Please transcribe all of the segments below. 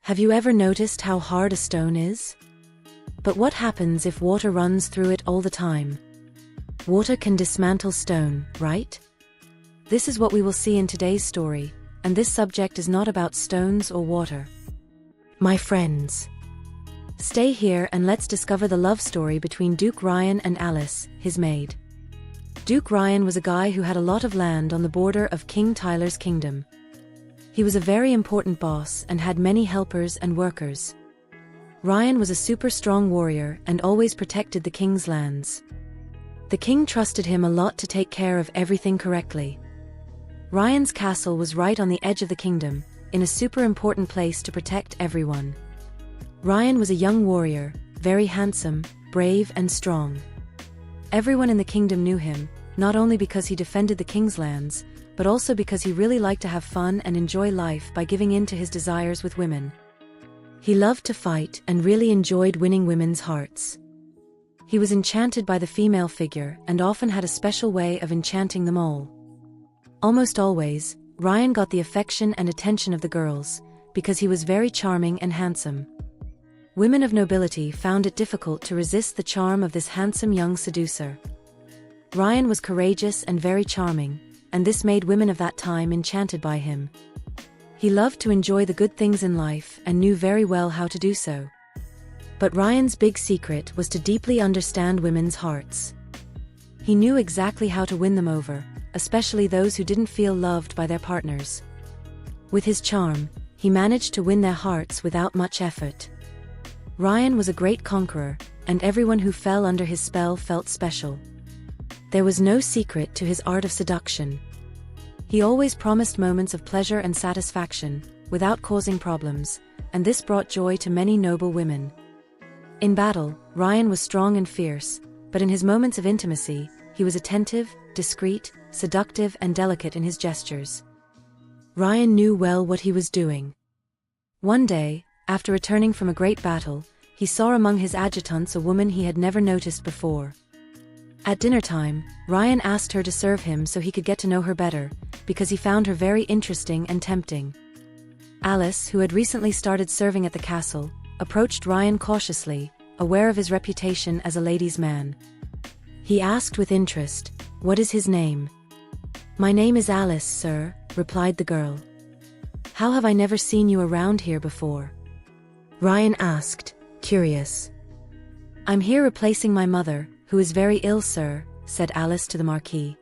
Have you ever noticed how hard a stone is? But what happens if water runs through it all the time? Water can dismantle stone, right? This is what we will see in today's story, and this subject is not about stones or water. My friends, stay here and let's discover the love story between Duke Ryan and Alice, his maid. Duke Ryan was a guy who had a lot of land on the border of King Tyler's kingdom. He was a very important boss and had many helpers and workers. Ryan was a super strong warrior and always protected the king's lands. The king trusted him a lot to take care of everything correctly. Ryan's castle was right on the edge of the kingdom, in a super important place to protect everyone. Ryan was a young warrior, very handsome, brave and strong. Everyone in the kingdom knew him, not only because he defended the king's lands, but also because he really liked to have fun and enjoy life by giving in to his desires with women. He loved to fight and really enjoyed winning women's hearts. He was enchanted by the female figure and often had a special way of enchanting them all. Almost always, Ryan got the affection and attention of the girls, because he was very charming and handsome. Women of nobility found it difficult to resist the charm of this handsome young seducer. Ryan was courageous and very charming, and this made women of that time enchanted by him. He loved to enjoy the good things in life and knew very well how to do so. But Ryan's big secret was to deeply understand women's hearts. He knew exactly how to win them over, especially those who didn't feel loved by their partners. With his charm, he managed to win their hearts without much effort. Ryan was a great conqueror, and everyone who fell under his spell felt special. There was no secret to his art of seduction. He always promised moments of pleasure and satisfaction, without causing problems, and this brought joy to many noble women. In battle, Ryan was strong and fierce, but in his moments of intimacy, he was attentive, discreet, seductive and delicate in his gestures. Ryan knew well what he was doing. One day, after returning from a great battle, he saw among his adjutants a woman he had never noticed before. At dinner time, Ryan asked her to serve him so he could get to know her better, because he found her very interesting and tempting. Alice, who had recently started serving at the castle, approached Ryan cautiously, aware of his reputation as a ladies' man. He asked with interest, "What is his name?" "My name is Alice, sir," replied the girl. "How have I never seen you around here before?" Ryan asked, curious. "I'm here replacing my mother, who is very ill, sir," said Alice to the Marquis.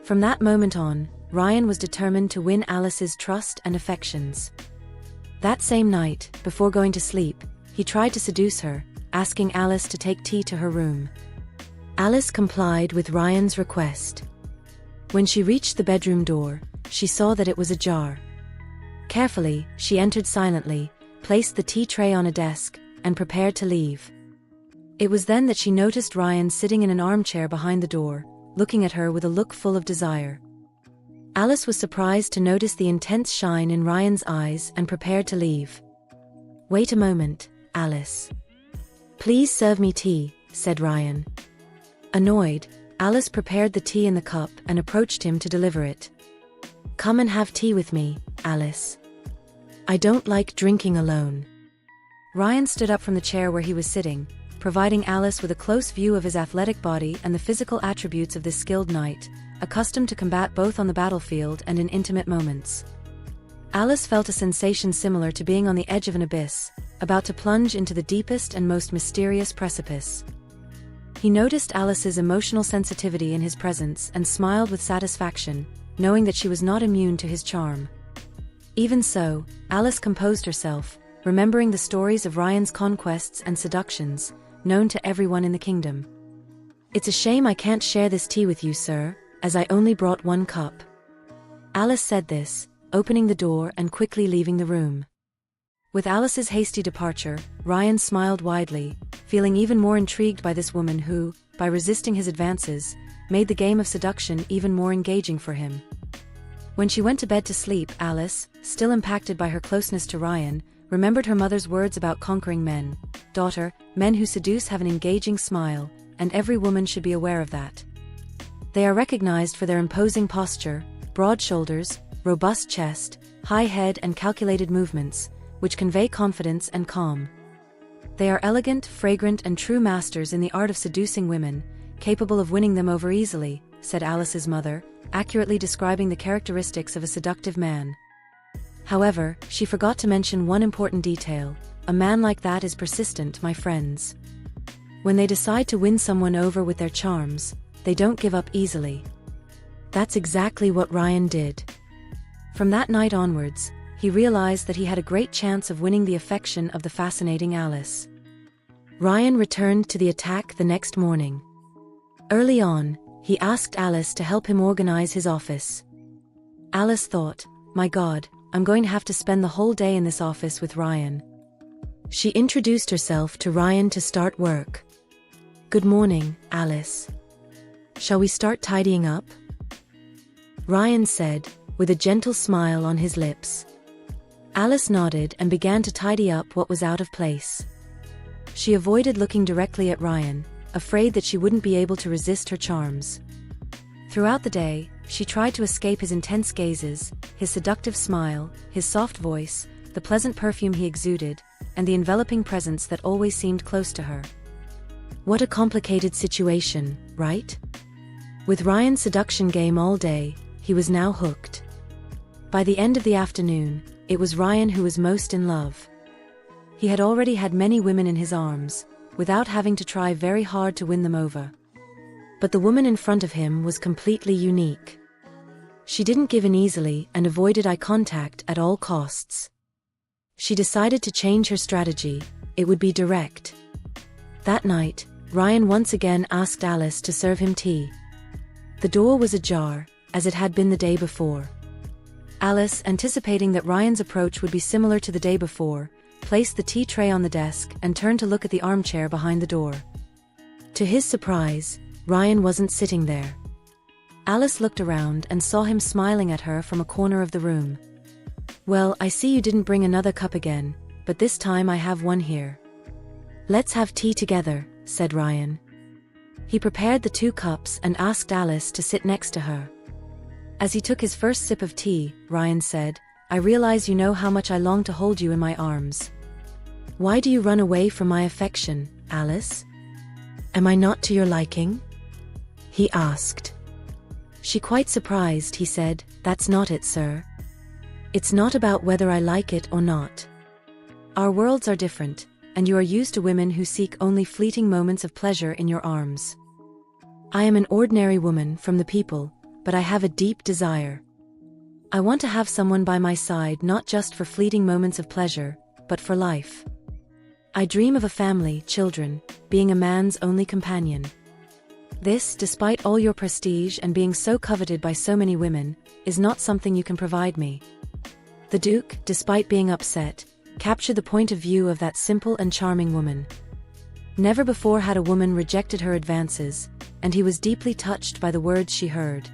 From that moment on, Ryan was determined to win Alice's trust and affections. That same night, before going to sleep, he tried to seduce her, asking Alice to take tea to her room. Alice complied with Ryan's request. When she reached the bedroom door, she saw that it was ajar. Carefully, she entered silently, placed the tea tray on a desk, and prepared to leave. It was then that she noticed Ryan sitting in an armchair behind the door, looking at her with a look full of desire. Alice was surprised to notice the intense shine in Ryan's eyes and prepared to leave. "Wait a moment, Alice. Please serve me tea," said Ryan. Annoyed, Alice prepared the tea in the cup and approached him to deliver it. "Come and have tea with me, Alice. I don't like drinking alone." Ryan stood up from the chair where he was sitting, providing Alice with a close view of his athletic body and the physical attributes of this skilled knight, accustomed to combat both on the battlefield and in intimate moments. Alice felt a sensation similar to being on the edge of an abyss, about to plunge into the deepest and most mysterious precipice. He noticed Alice's emotional sensitivity in his presence and smiled with satisfaction, knowing that she was not immune to his charm. Even so, Alice composed herself, remembering the stories of Ryan's conquests and seductions, known to everyone in the kingdom. "It's a shame I can't share this tea with you, sir, as I only brought one cup." Alice said this, opening the door and quickly leaving the room. With Alice's hasty departure, Ryan smiled widely, feeling even more intrigued by this woman who, by resisting his advances, made the game of seduction even more engaging for him. When she went to bed to sleep, Alice, still impacted by her closeness to Ryan, remembered her mother's words about conquering men. "Daughter, men who seduce have an engaging smile, and every woman should be aware of that. They are recognized for their imposing posture, broad shoulders, robust chest, high head and calculated movements, which convey confidence and calm. They are elegant, fragrant, and true masters in the art of seducing women, capable of winning them over easily, said Alice's mother, accurately describing the characteristics of a seductive man. However, she forgot to mention one important detail: a man like that is persistent, my friends. When they decide to win someone over with their charms, they don't give up easily. That's exactly what Ryan did. From that night onwards, he realized that he had a great chance of winning the affection of the fascinating Alice. Ryan returned to the attack the next morning. Early on, he asked Alice to help him organize his office. Alice thought, my God, I'm going to have to spend the whole day in this office with Ryan. She introduced herself to Ryan to start work. Good morning, Alice. Shall we start tidying up? Ryan said, with a gentle smile on his lips. Alice nodded and began to tidy up what was out of place. She avoided looking directly at Ryan, afraid that she wouldn't be able to resist her charms. Throughout the day, she tried to escape his intense gazes, his seductive smile, his soft voice, the pleasant perfume he exuded, and the enveloping presence that always seemed close to her. What a complicated situation, right? With Ryan's seduction game all day, he was now hooked. By the end of the afternoon, it was Ryan who was most in love. He had already had many women in his arms, without having to try very hard to win them over. But the woman in front of him was completely unique. She didn't give in easily and avoided eye contact at all costs. She decided to change her strategy. It would be direct. That night, Ryan once again asked Alice to serve him tea. The door was ajar, as it had been the day before. Alice, anticipating that Ryan's approach would be similar to the day before, placed the tea tray on the desk and turned to look at the armchair behind the door. To his surprise, Ryan wasn't sitting there. Alice looked around and saw him smiling at her from a corner of the room. Well, I see you didn't bring another cup again, but this time I have one here. Let's have tea together, said Ryan. He prepared the 2 cups and asked Alice to sit next to her. As he took his first sip of tea, Ryan said, I realize you know how much I long to hold you in my arms. Why do you run away from my affection, Alice? Am I not to your liking? He asked. She quite surprised, he said, That's not it, sir. It's not about whether I like it or not. Our worlds are different, and you are used to women who seek only fleeting moments of pleasure in your arms. I am an ordinary woman from the people, but I have a deep desire. I want to have someone by my side not just for fleeting moments of pleasure, but for life. I dream of a family, children, being a man's only companion. This, despite all your prestige and being so coveted by so many women, is not something you can provide me. The Duke, despite being upset, captured the point of view of that simple and charming woman. Never before had a woman rejected her advances, and he was deeply touched by the words she heard.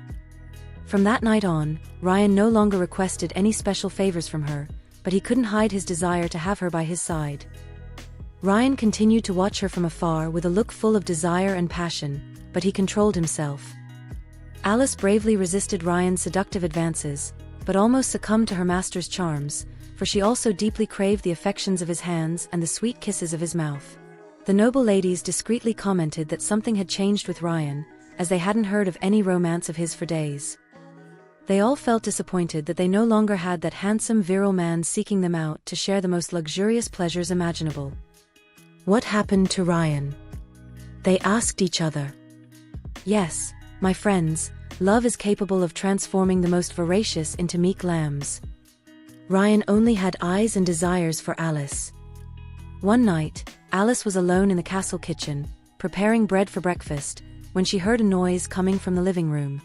From that night on, Ryan no longer requested any special favors from her, but he couldn't hide his desire to have her by his side. Ryan continued to watch her from afar with a look full of desire and passion, but he controlled himself. Alice bravely resisted Ryan's seductive advances, but almost succumbed to her master's charms, for she also deeply craved the affections of his hands and the sweet kisses of his mouth. The noble ladies discreetly commented that something had changed with Ryan, as they hadn't heard of any romance of his for days. They all felt disappointed that they no longer had that handsome virile man seeking them out to share the most luxurious pleasures imaginable. What happened to Ryan? They asked each other. Yes, my friends, love is capable of transforming the most voracious into meek lambs. Ryan only had eyes and desires for Alice. One night, Alice was alone in the castle kitchen, preparing bread for breakfast, when she heard a noise coming from the living room.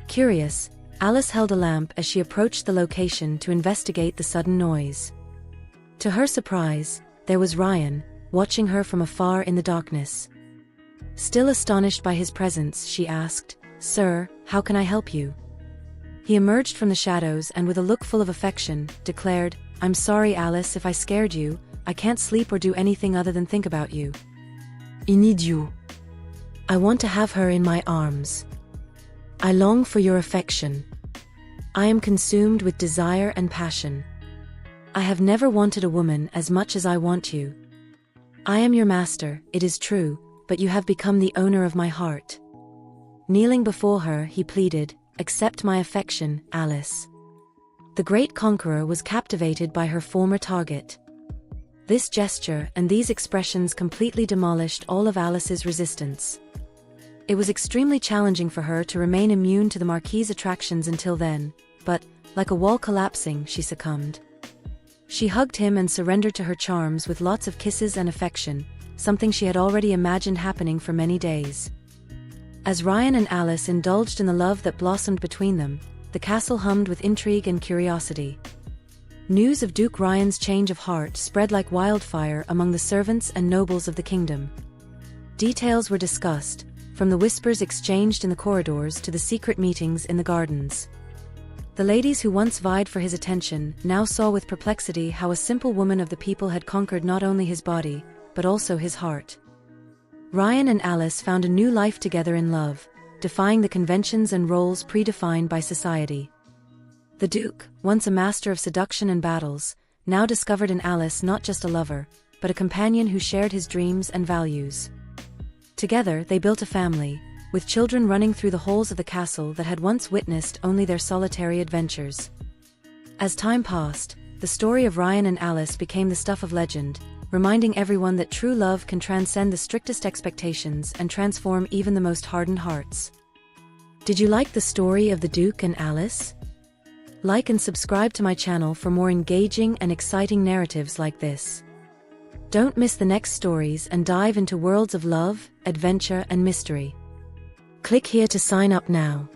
Curious, Alice held a lamp as she approached the location to investigate the sudden noise. To her surprise, there was Ryan, watching her from afar in the darkness. Still astonished by his presence, she asked, Sir, how can I help you? He emerged from the shadows and with a look full of affection, declared, I'm sorry, Alice, if I scared you. I can't sleep or do anything other than think about you. I need you. I want to have her in my arms. I long for your affection. I am consumed with desire and passion. I have never wanted a woman as much as I want you. I am your master, it is true, but you have become the owner of my heart." Kneeling before her, he pleaded, "Accept my affection, Alice." The great conqueror was captivated by her former target. This gesture and these expressions completely demolished all of Alice's resistance. It was extremely challenging for her to remain immune to the Marquis's attractions until then, but, like a wall collapsing, she succumbed. She hugged him and surrendered to her charms with lots of kisses and affection, something she had already imagined happening for many days. As Ryan and Alice indulged in the love that blossomed between them, the castle hummed with intrigue and curiosity. News of Duke Ryan's change of heart spread like wildfire among the servants and nobles of the kingdom. Details were discussed, from the whispers exchanged in the corridors to the secret meetings in the gardens. The ladies who once vied for his attention now saw with perplexity how a simple woman of the people had conquered not only his body, but also his heart. Ryan and Alice found a new life together in love, defying the conventions and roles predefined by society. The Duke, once a master of seduction and battles, now discovered in Alice not just a lover, but a companion who shared his dreams and values. Together they built a family, with children running through the halls of the castle that had once witnessed only their solitary adventures. As time passed, the story of Ryan and Alice became the stuff of legend, reminding everyone that true love can transcend the strictest expectations and transform even the most hardened hearts. Did you like the story of the Duke and Alice? Like and subscribe to my channel for more engaging and exciting narratives like this. Don't miss the next stories and dive into worlds of love, adventure, and mystery. Click here to sign up now.